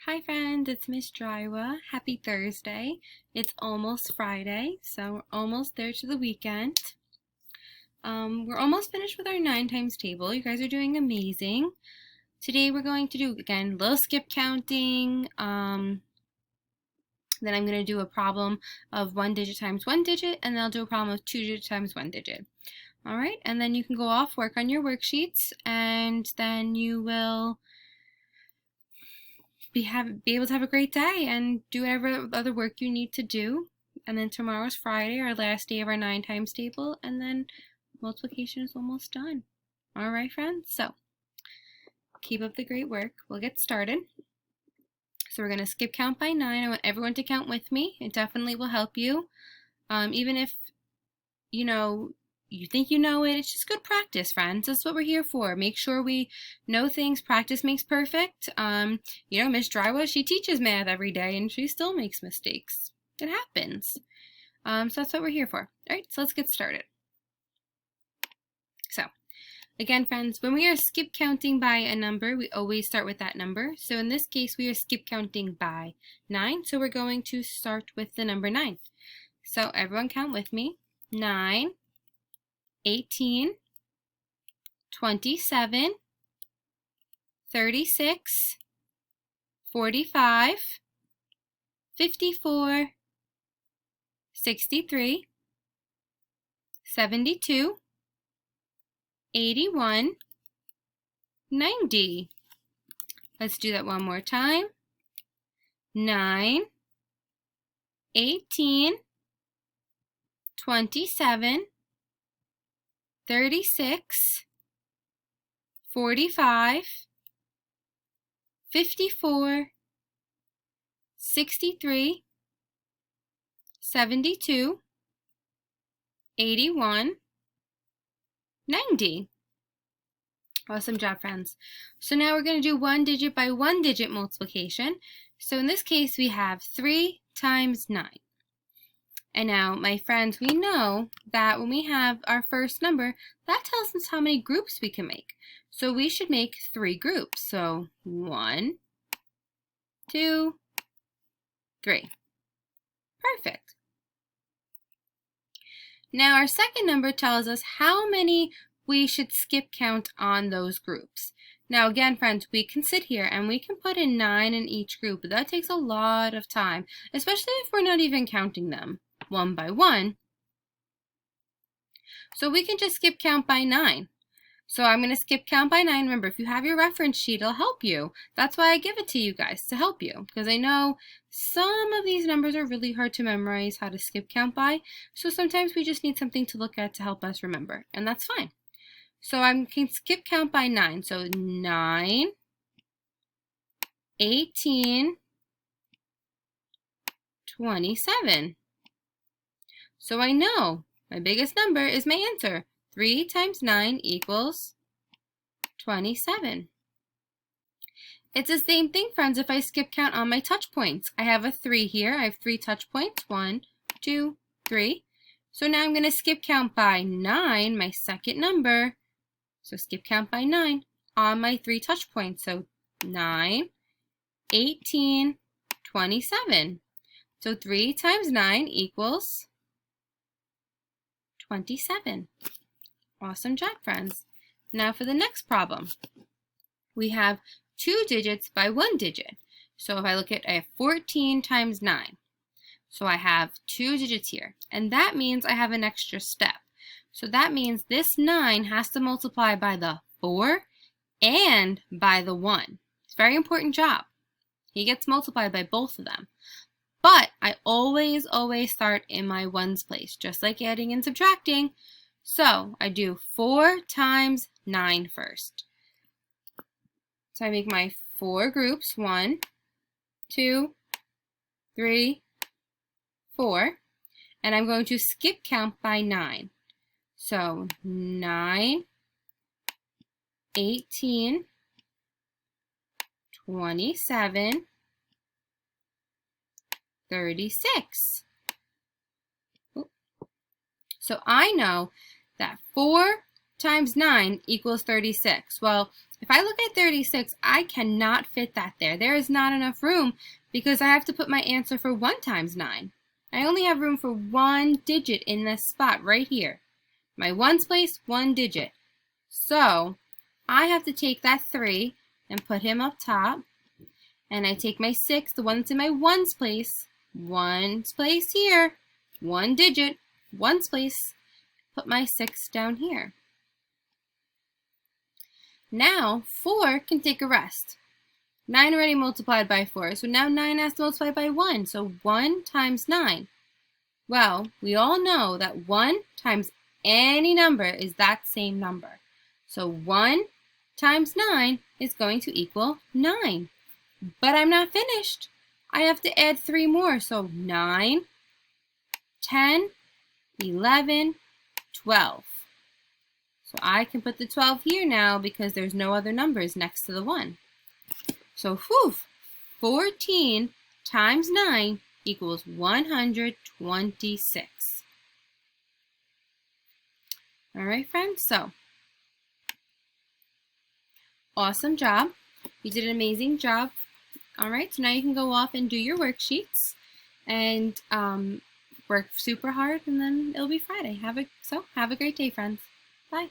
Hi friends, it's Miss Drywa. Happy Thursday. It's almost Friday, so we're almost there to the weekend. We're almost finished with our 9 times table. You guys are doing amazing. Today we're going to do, again, little skip counting. Then I'm going to do a problem of 1 digit times 1 digit, and then I'll do a problem of 2 digit times 1 digit. All right, and then you can go off, work on your worksheets, and then you will be able to have a great day and do whatever other work you need to do. And then tomorrow's Friday, our last day of our 9 times table, and then multiplication is almost done. All right, friends, so keep up the great work. We'll get started. So we're going to skip count by 9. I want everyone to count with me. It definitely will help you. Even if, you think you know it, it's just good practice, friends. That's what we're here for. Make sure we know things. Practice makes perfect. Miss Drywa, she teaches math every day and she still makes mistakes. It happens. So that's what we're here for. All right, so let's get started. So, again, friends, when we are skip counting by a number, we always start with that number. So in this case, we are skip counting by 9. So we're going to start with the number 9. So everyone count with me. 9, 18, 27, 36, 45, 54, 63, 72, 81, 90. Let's do that one more time. 9, 18, 27, 36, 45, 54, 63, 72, 81, 90. Awesome job, friends. So now we're going to do 1 digit by 1 digit multiplication. So in this case, we have 3 times 9. And now, my friends, we know that when we have our first number, that tells us how many groups we can make. So we should make 3 groups. So 1, 2, 3. Perfect. Now our second number tells us how many we should skip count on those groups. Now again, friends, we can sit here and we can put in 9 in each group, but that takes a lot of time, especially if we're not even counting them one by one. So we can just skip count by 9. So I'm going to skip count by 9. Remember, if you have your reference sheet, it'll help you. That's why I give it to you guys, to help you, because I know some of these numbers are really hard to memorize how to skip count by. So sometimes we just need something to look at to help us remember, and that's fine. So I can skip count by 9. So 9, 18, 27. So I know my biggest number is my answer. 3 times 9 equals 27. It's the same thing, friends, if I skip count on my touch points. I have a 3 here. I have 3 touch points. 1, 2, 3. So now I'm going to skip count by 9, my second number. So skip count by 9 on my 3 touch points. So 9, 18, 27. So 3 times 9 equals 27. Awesome job, friends. Now for the next problem. We have 2 digits by 1 digit. So if I look at, I have 14 times 9. So I have 2 digits here. And that means I have an extra step. So that means this 9 has to multiply by the 4 and by the 1. It's a very important job. He gets multiplied by both of them. But I always start in my ones place, just like adding and subtracting. So I do 4 times 9 first. So I make my 4 groups, 1, 2, 3, 4, and I'm going to skip count by 9. So 9, 18, 27, 36. So I know that 4 times 9 equals 36. Well, if I look at 36, I cannot fit that there. There is not enough room because I have to put my answer for 1 times 9. I only have room for 1 digit in this spot right here. My ones place, 1 digit. So I have to take that 3 and put him up top. And I take my 6, the one that's in my ones place here, 1 digit, ones place, put my 6 down here. Now 4 can take a rest. 9 already multiplied by 4, so now 9 has to multiply by 1, so 1 times 9. Well, we all know that 1 times any number is that same number. So 1 times 9 is going to equal 9. But I'm not finished. I have to add 3 more, so 9, 10, 11, 12. So I can put the 12 here now because there's no other numbers next to the 1. So 14 times 9 equals 126. All right, friends, so awesome job. You did an amazing job. All right, so now you can go off and do your worksheets and work super hard, and then it'll be Friday. Have a great day, friends. Bye.